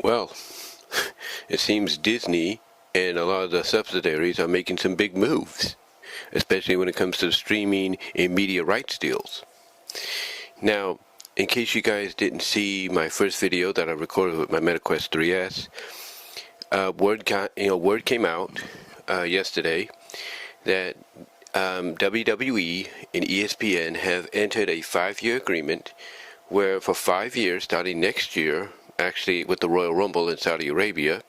Well, it seems Disney and a lot of the subsidiaries are making some big moves, especially when it comes to streaming and media rights deals. Now, in case you guys didn't see my first video that I recorded with my MetaQuest 3S, word came out yesterday that WWE and ESPN have entered a 5-year agreement where for 5 years, starting next year, actually with the Royal Rumble in Saudi Arabia,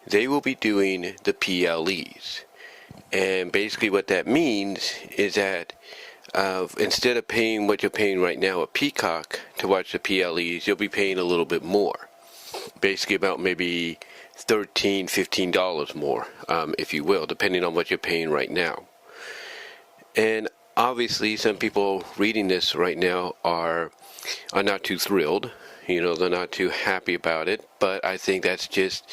they will be doing the PLEs. And basically what that means is that instead of paying what you're paying right now at Peacock to watch the PLEs, you'll be paying a little bit more. Basically about maybe $13, $15 more, if you will, depending on what you're paying right now. And obviously some people reading this right now are not too thrilled. They're not too happy about it, but I think that's just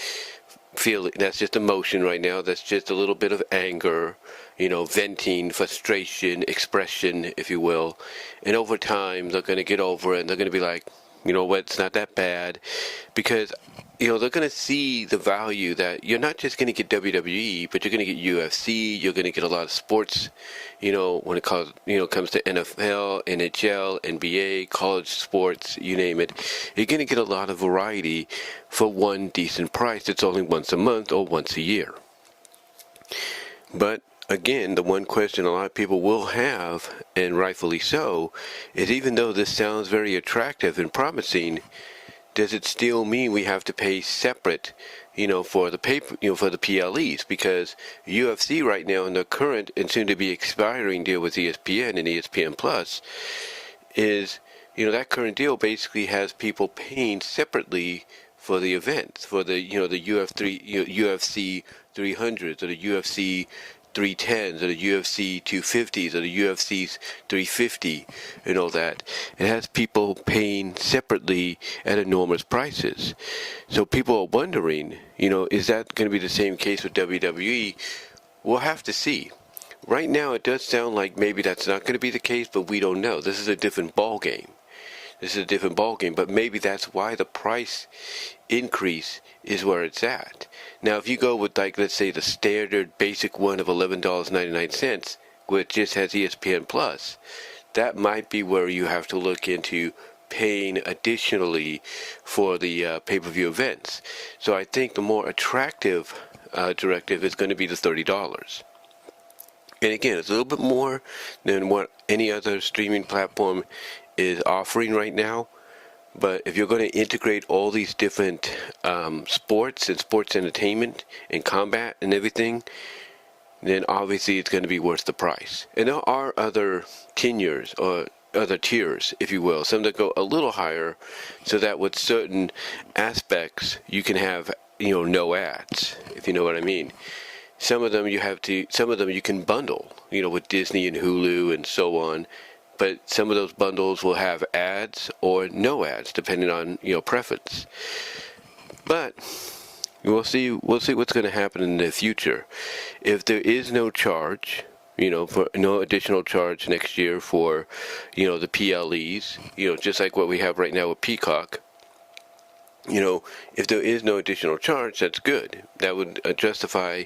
emotion right now. That's just a little bit of anger, venting, frustration, expression, if you will. And over time, they're going to get over it, and they're going to be like, you know what, it's not that bad. Because, they're going to see the value that you're not just going to get WWE, but you're going to get UFC, you're going to get a lot of sports, when it comes to NFL, NHL, NBA, college sports, you name it. You're going to get a lot of variety for one decent price. It's only once a month or once a year. But again, the one question a lot of people will have, and rightfully so, is even though this sounds very attractive and promising, does it still mean we have to pay separate, for the for the PLEs? Because UFC right now in the current and soon to be expiring deal with ESPN and ESPN Plus is, that current deal basically has people paying separately for the events, for the the UFC 300s or the UFC 310s or the UFC 250s or the UFC 350 and all that. It has people paying separately at enormous prices. So people are wondering, is that going to be the same case with WWE? We'll have to see. Right now it does sound like maybe that's not going to be the case, but we don't know. This is a different ball game. But maybe that's why the price increase is where it's at. Now, if you go with, let's say the standard basic one of $11.99, which just has ESPN Plus, that might be where you have to look into paying additionally for the pay-per-view events. So I think the more attractive directive is going to be the $30. And again, it's a little bit more than what any other streaming platform is offering right now. But if you're going to integrate all these different sports and sports entertainment and combat and everything, then obviously it's going to be worth the price. And there are other tenures or other tiers, if you will, some that go a little higher, so that with certain aspects you can have no ads, if you know what I mean. Some of them you can bundle, with Disney and Hulu and so on. But some of those bundles will have ads or no ads, depending on preference. But we'll see what's going to happen in the future. If there is no charge, for no additional charge next year for the PLEs, just like what we have right now with Peacock. If there is no additional charge, that's good. That would justify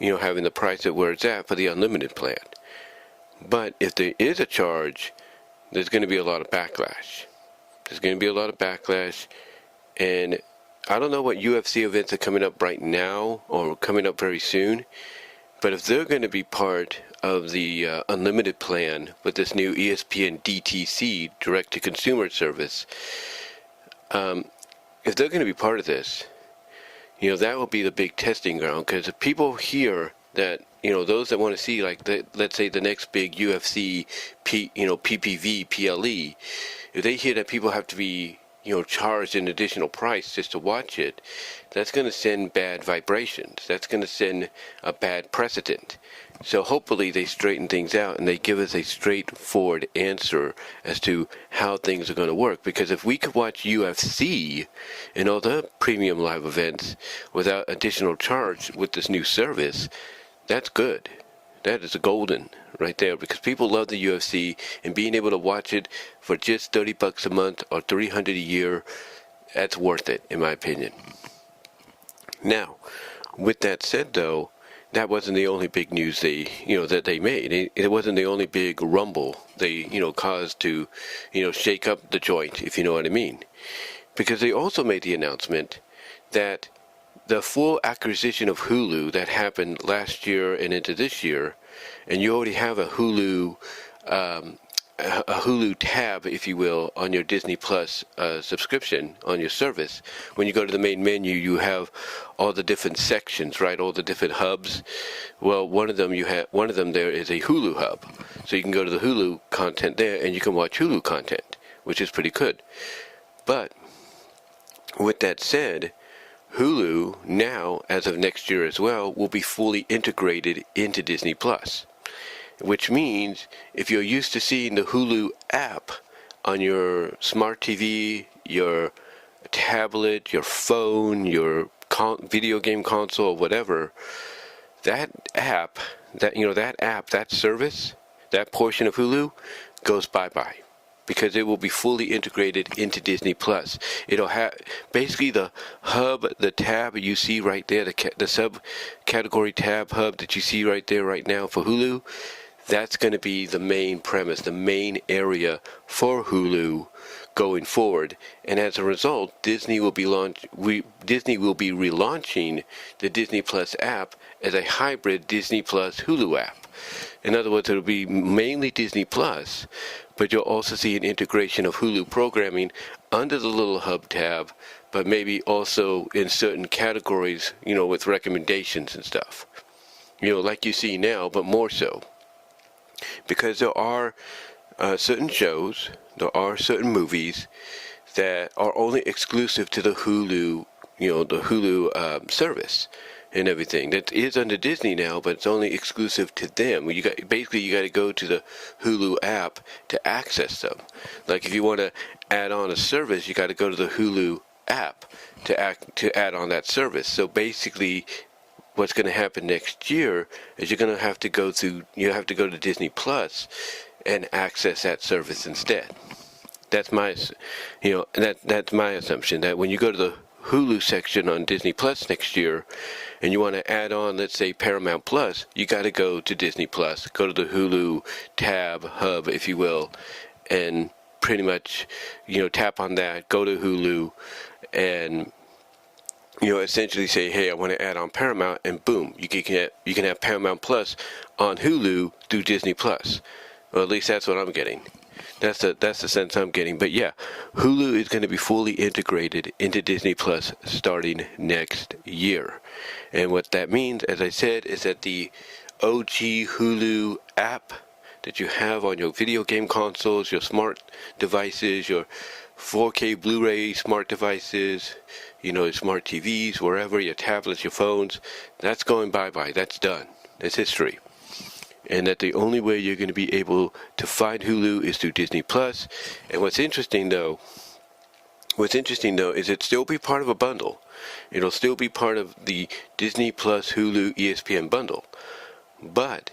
having the price at where it's at for the unlimited plan. But if there is a charge, there's going to be a lot of backlash. And I don't know what UFC events are coming up right now or coming up very soon, but if they're going to be part of the unlimited plan with this new ESPN DTC, direct-to-consumer service, if they're going to be part of this, that will be the big testing ground. Because if people hear that, those that want to see, let's say the next big UFC, PPV, PLE, if they hear that people have to be, charged an additional price just to watch it, that's going to send bad vibrations. That's going to send a bad precedent. So hopefully they straighten things out and they give us a straightforward answer as to how things are going to work. Because if we could watch UFC and other premium live events without additional charge with this new service, that's good. That is a golden right there, because people love the UFC, and being able to watch it for just $30 a month or $300 a year, that's worth it, in my opinion. Now, with that said, though, that wasn't the only big news that they made. It wasn't the only big rumble they, caused to, shake up the joint, if you know what I mean. Because they also made the announcement that the full acquisition of Hulu that happened last year and into this year, and you already have a Hulu tab, if you will, on your Disney Plus subscription on your service. When you go to the main menu, you have all the different sections, right? All the different hubs. Well, one of them there is a Hulu hub, so you can go to the Hulu content there, and you can watch Hulu content, which is pretty good. But with that said, Hulu now, as of next year as well, will be fully integrated into Disney Plus. Which means if you're used to seeing the Hulu app on your smart TV, your tablet, your phone, your video game console, or whatever, that service, that portion of Hulu goes bye-bye. Because it will be fully integrated into Disney Plus. It'll have basically the hub, the tab you see right there, the subcategory tab hub that you see right there right now for Hulu. That's going to be the main premise, the main area for Hulu going forward. And as a result, Disney will be relaunching the Disney Plus app as a hybrid Disney Plus Hulu app. In other words, it'll be mainly Disney Plus, but you'll also see an integration of Hulu programming under the little hub tab, but maybe also in certain categories, with recommendations and stuff. Like you see now, but more so. Because there are certain shows, there are certain movies that are only exclusive to the Hulu, service and everything. That is under Disney now, but it's only exclusive to them. You got to go to the Hulu app to access them. Like if you want to add on a service, you got to go to the Hulu app to add on that service. So basically, what's going to happen next year is you have to go to Disney Plus and access that service instead. That's my that's my assumption, that when you go to the Hulu section on Disney Plus next year and you want to add on, let's say, Paramount Plus, you got to go to Disney Plus, go to the Hulu tab hub, if you will, and pretty much tap on that, go to Hulu, and essentially say, hey, I want to add on Paramount, and boom, you can have Paramount Plus on Hulu through Disney Plus. Well, at least that's what I'm getting. That's the sense I'm getting. But yeah, Hulu is going to be fully integrated into Disney Plus starting next year. And what that means, as I said, is that the OG Hulu app that you have on your video game consoles, your smart devices, your 4K Blu-ray smart devices, smart TVs, wherever, your tablets, your phones, that's going bye-bye. That's done. That's history. And that the only way you're going to be able to find Hulu is through Disney Plus. And what's interesting though is it'll still be part of a bundle. It'll still be part of the Disney Plus Hulu ESPN bundle. But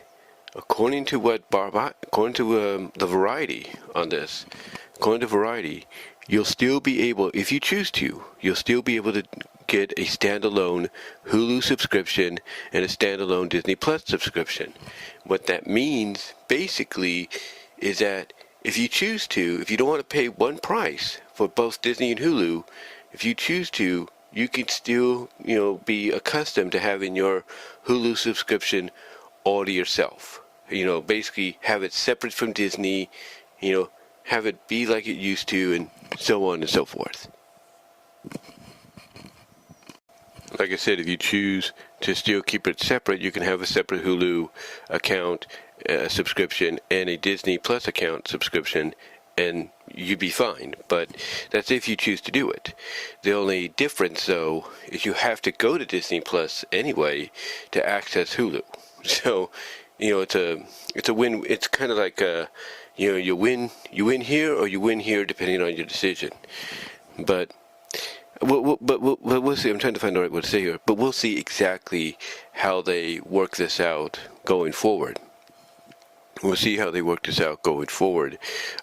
according to the Variety on this, according to Variety, you'll still be able, if you choose to, you'll still be able to get a standalone Hulu subscription and a standalone Disney Plus subscription. What that means, basically, is that if you choose to, if you don't want to pay one price for both Disney and Hulu, if you choose to, you can still, be accustomed to having your Hulu subscription all to yourself. Basically have it separate from Disney, have it be like it used to, and so on and so forth. Like I said, if you choose to still keep it separate, you can have a separate Hulu account subscription and a Disney Plus account subscription, and you'd be fine. But that's if you choose to do it. The only difference, though, is you have to go to Disney Plus anyway to access Hulu. So, it's a win. It's kind of like you win here or you win here, depending on your decision. But we'll see. I'm trying to find the right word to say here. But we'll see exactly how they work this out going forward. we'll see how they work this out going forward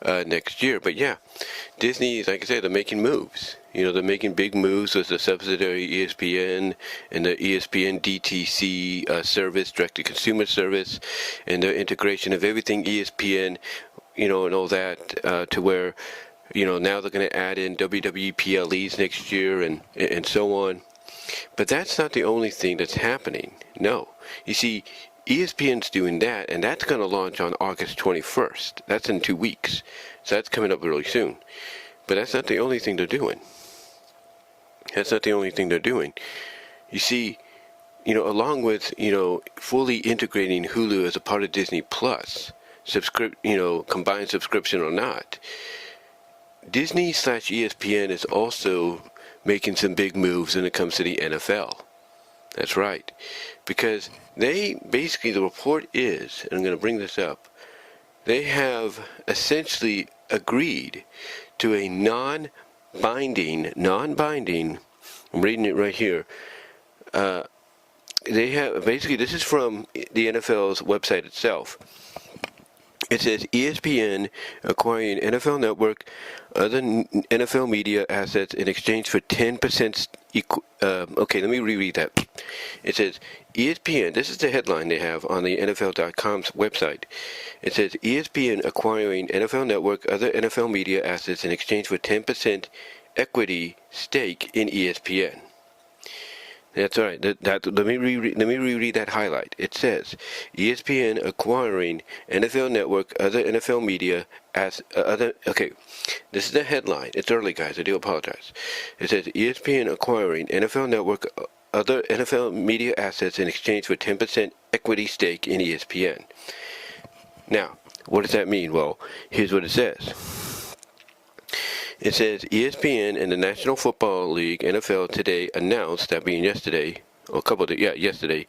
next year. But yeah, Disney, like I said, they're making moves. They're making big moves with the subsidiary ESPN and the ESPN DTC service, direct-to-consumer service, and the integration of everything ESPN, and all that to where, now they're going to add in WWE PLEs next year and so on. But that's not the only thing that's happening. No. You see, ESPN's doing that, and that's going to launch on August 21st. That's in 2 weeks. So that's coming up really soon. But that's not the only thing they're doing. That's not the only thing they're doing. You see, along with, fully integrating Hulu as a part of Disney Plus, combined subscription or not, Disney/ESPN is also making some big moves when it comes to the NFL. That's right. Because the report is, and I'm going to bring this up, they have essentially agreed to a non-binding, I'm reading it right here, they have, this is from the NFL's website itself. It says ESPN acquiring NFL Network, other NFL media assets in exchange for 10%. Okay, let me reread that. It says ESPN, this is the headline they have on the NFL.com's website. It says ESPN acquiring NFL Network, other NFL media assets in exchange for 10% equity stake in ESPN. That's all right. Let me reread that highlight. It says, ESPN acquiring NFL Network, other NFL media as other. Okay, this is the headline. It's early, guys. I do apologize. It says ESPN acquiring NFL Network, other NFL media assets in exchange for 10% equity stake in ESPN. Now, what does that mean? Well, here's what it says. It says ESPN and the National Football League, NFL, today announced, that being yesterday, or yesterday.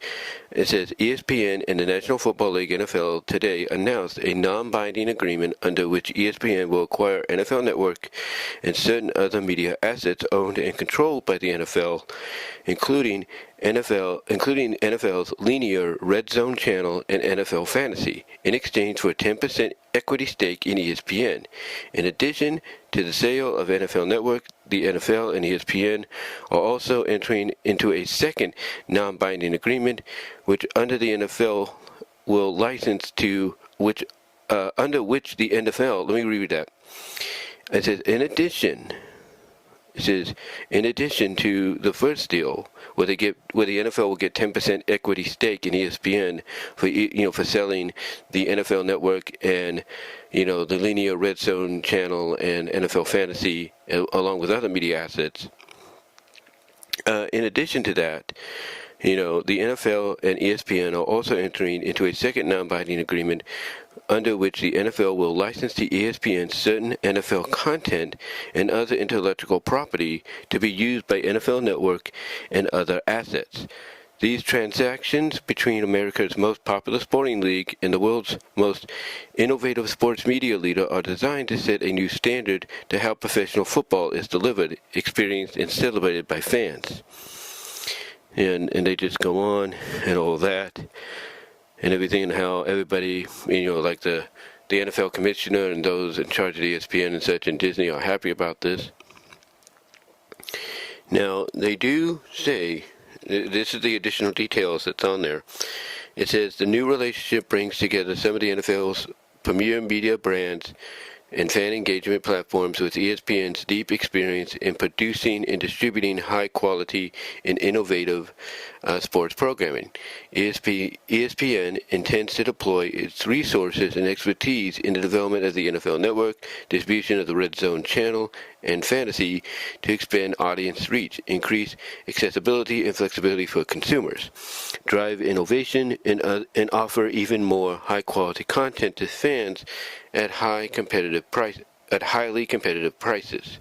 It says ESPN and the National Football League, NFL, today announced a non-binding agreement under which ESPN will acquire NFL Network and certain other media assets owned and controlled by the NFL, including NFL's linear Red Zone channel and NFL Fantasy, in exchange for a 10% equity stake in ESPN. In addition to the sale of NFL Network, the NFL and ESPN are also entering into a second non-binding agreement, which under the NFL will license to under which the NFL. Let me read that. It says in addition to the first deal, where the NFL will get 10% equity stake in ESPN for selling the NFL Network and the linear Red Zone channel and NFL Fantasy along with other media assets. In addition to that, the NFL and ESPN are also entering into a second non-binding agreement under which the NFL will license to ESPN certain NFL content and other intellectual property to be used by NFL Network and other assets. These transactions between America's most popular sporting league and the world's most innovative sports media leader are designed to set a new standard to how professional football is delivered, experienced, and celebrated by fans. And they just go on and all that and everything, and how everybody, like the NFL commissioner and those in charge of ESPN and such and Disney are happy about this. Now, they do say, this is the additional details that's on there. It says the new relationship brings together some of the NFL's premier media brands and fan engagement platforms with ESPN's deep experience in producing and distributing high-quality and innovative sports programming. ESPN intends to deploy its resources and expertise in the development of the NFL Network, distribution of the Red Zone channel, and fantasy to expand audience reach, increase accessibility and flexibility for consumers, drive innovation, and offer even more high-quality content to fans at highly competitive prices.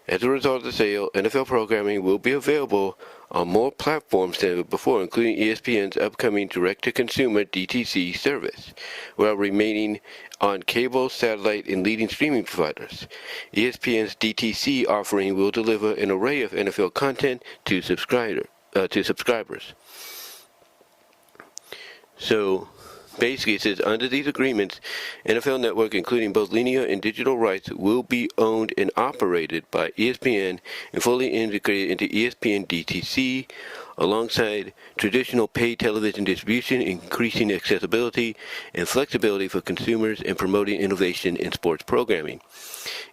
As a result of the sale, NFL programming will be available on more platforms than ever before, including ESPN's upcoming direct-to-consumer DTC service, while remaining on cable, satellite, and leading streaming providers. ESPN's DTC offering will deliver an array of NFL content to subscribers. So basically it says, under these agreements, NFL Network, including both linear and digital rights, will be owned and operated by ESPN and fully integrated into ESPN DTC, alongside traditional paid television distribution, increasing accessibility and flexibility for consumers and promoting innovation in sports programming.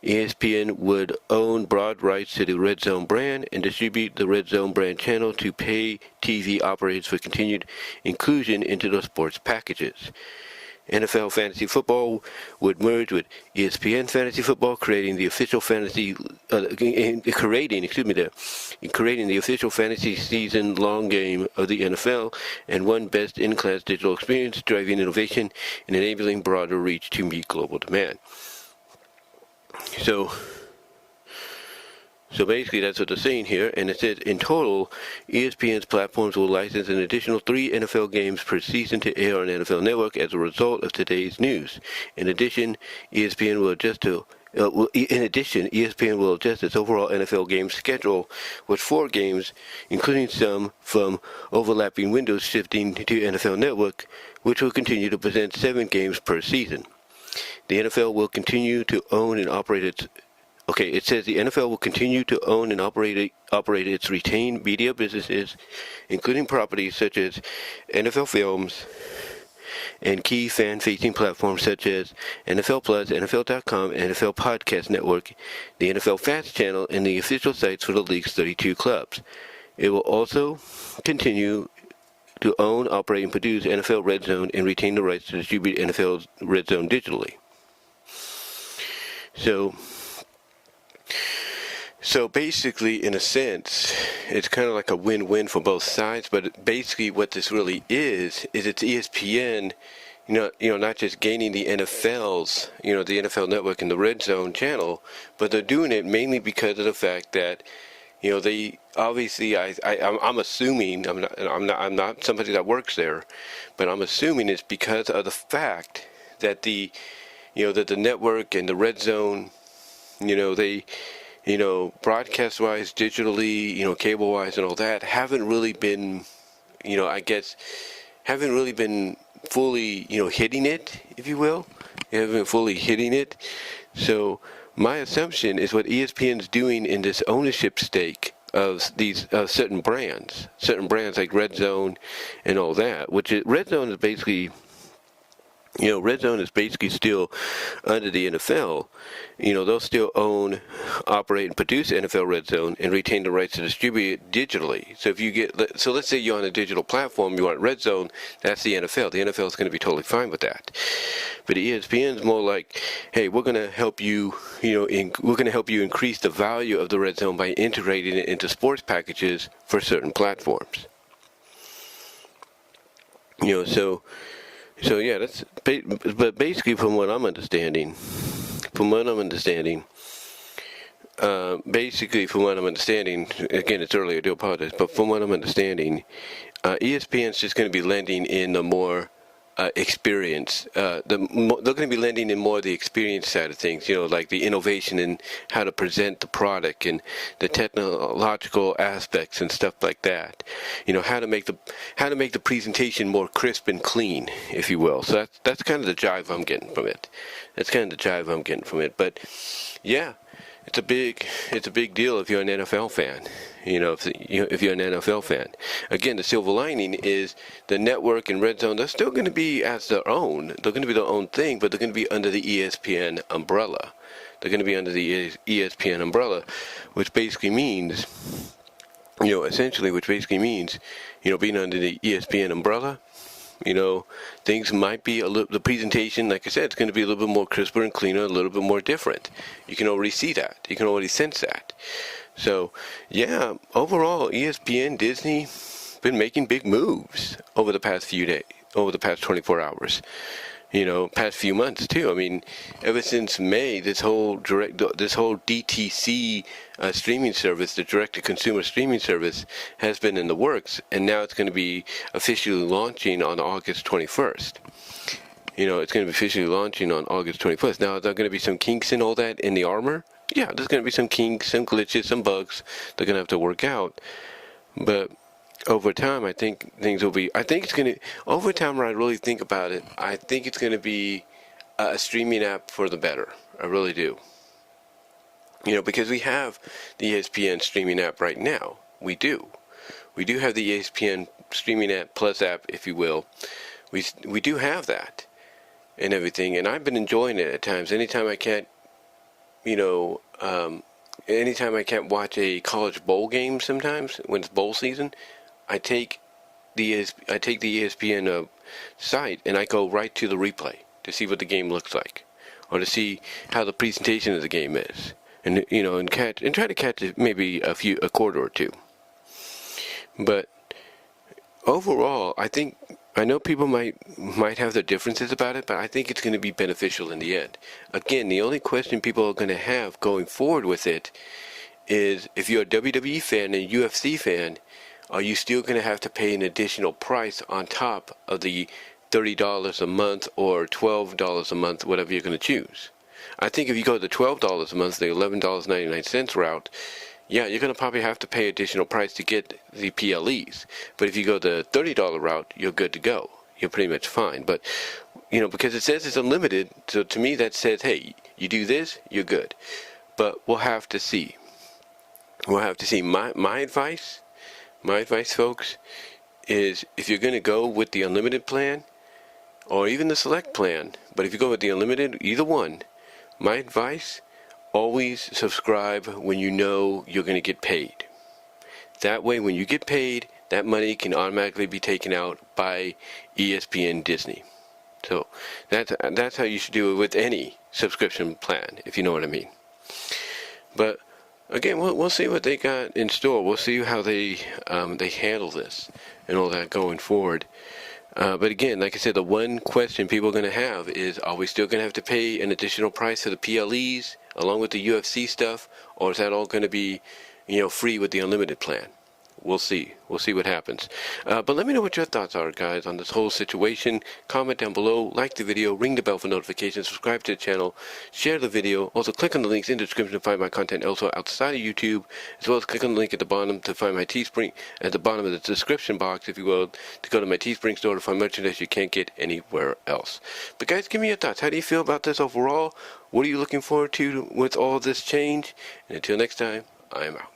ESPN would own broad rights to the Red Zone brand and distribute the Red Zone brand channel to pay TV operators for continued inclusion into the sports packages. NFL Fantasy Football would merge with ESPN Fantasy Football, creating the official fantasy season-long game of the NFL, and one best-in-class digital experience, driving innovation and enabling broader reach to meet global demand. So basically that's what they're saying here, and it says in total, ESPN's platforms will license an additional 3 NFL games per season to air on NFL Network as a result of today's news. In addition, ESPN will adjust its overall NFL game schedule with 4 games, including some from overlapping windows, shifting to NFL Network, which will continue to present 7 games per season. The NFL will continue to own and operate its it says the NFL will continue to own and operate its retained media businesses, including properties such as NFL Films and key fan-facing platforms such as NFL Plus, NFL.com, NFL Podcast Network, the NFL Fast Channel, and the official sites for the league's 32 clubs. It will also continue to own, operate, and produce NFL Red Zone and retain the rights to distribute NFL Red Zone digitally. So basically, in a sense, it's kind of like a win-win for both sides. But basically, what this really is it's ESPN, not just gaining the NFL's, the NFL Network and the Red Zone channel, but they're doing it mainly because of the fact that, they obviously, I'm assuming, I'm not somebody that works there, but I'm assuming it's because of the fact that the network and the Red Zone, they, broadcast-wise, digitally, cable-wise and all that, haven't really been, haven't really been fully, hitting it, if you will. They haven't been fully hitting it. So my assumption is what ESPN's doing in this ownership stake of these certain brands like Red Zone and all that, Red Zone is basically... Red Zone is basically still under the NFL. They'll still own, operate, and produce NFL Red Zone and retain the rights to distribute it digitally. So let's say you're on a digital platform, you want Red Zone, that's the NFL. The NFL is going to be totally fine with that. But ESPN's more like, hey, we're going to help you, we're going to help you increase the value of the Red Zone by integrating it into sports packages for certain platforms. So yeah, but basically from what I'm understanding, again, it's early, I do apologize, but from what I'm understanding, ESPN's just going to be lending in the more experience. They're going to be lending in more of the experience side of things, like the innovation and how to present the product and the technological aspects and stuff like that. How to make the presentation more crisp and clean, if you will. So that's kind of the jive I'm getting from it. But yeah, it's a big deal if you're an NFL fan. If you're an NFL fan. Again, the silver lining is the network and Red Zone, they're still going to be as their own. They're going to be their own thing, but they're going to be under the ESPN umbrella. Which basically means, being under the ESPN umbrella, things might be the presentation, like I said, it's going to be a little bit more crisper and cleaner, a little bit more different. You can already see that. You can already sense that. So, yeah, overall, ESPN, Disney, been making big moves over the past few days, over the past 24 hours. Past few months too. I mean, ever since May, this whole DTC streaming service, the direct-to-consumer streaming service, has been in the works, and now it's going to be officially launching on August 21st. It's going to be officially launching on August 21st. Now, are there going to be some kinks and all that in the armor? Yeah, there's going to be some kinks, some glitches, some bugs they're going to have to work out. But over time, I think things will be. I think it's gonna over time. When I really think about it, I think it's gonna be a streaming app for the better. I really do. Because we have the ESPN streaming app right now. We do. We do have the ESPN streaming app plus app, if you will. We do have that and everything, and I've been enjoying it at times. Anytime I can't watch a college bowl game, sometimes when it's bowl season, I take the ESPN site and I go right to the replay to see what the game looks like, or to see how the presentation of the game is, and try to catch maybe a quarter or two. But overall, I know people might have their differences about it, but I think it's going to be beneficial in the end. Again, the only question people are going to have going forward with it is, if you're a WWE fan and a UFC fan, are you still going to have to pay an additional price on top of the $30 a month or $12 a month, whatever you're going to choose? I think if you go to the $12 a month, the $11.99 route, yeah, you're going to probably have to pay additional price to get the PLEs. But if you go the $30 route, you're good to go. You're pretty much fine. But, because it says it's unlimited, so to me that says, hey, you do this, you're good. But we'll have to see. We'll have to see. My advice, folks, is if you're going to go with the unlimited plan, or even the select plan, but if you go with the unlimited, either one, my advice, always subscribe when you know you're going to get paid. That way, when you get paid, that money can automatically be taken out by ESPN Disney. So that's how you should do it with any subscription plan, if you know what I mean. But again, we'll see what they got in store. We'll see how they handle this and all that going forward. But again, like I said, the one question people are going to have is, are we still going to have to pay an additional price for the PLEs along with the UFC stuff, or is that all going to be, free with the unlimited plan? We'll see. We'll see what happens. But let me know what your thoughts are, guys, on this whole situation. Comment down below, like the video, ring the bell for notifications, subscribe to the channel, share the video. Also, click on the links in the description to find my content elsewhere outside of YouTube, as well as click on the link at the bottom to find my Teespring, at the bottom of the description box, if you will, to go to my Teespring store to find merchandise you can't get anywhere else. But guys, give me your thoughts. How do you feel about this overall? What are you looking forward to with all this change? And until next time, I am out.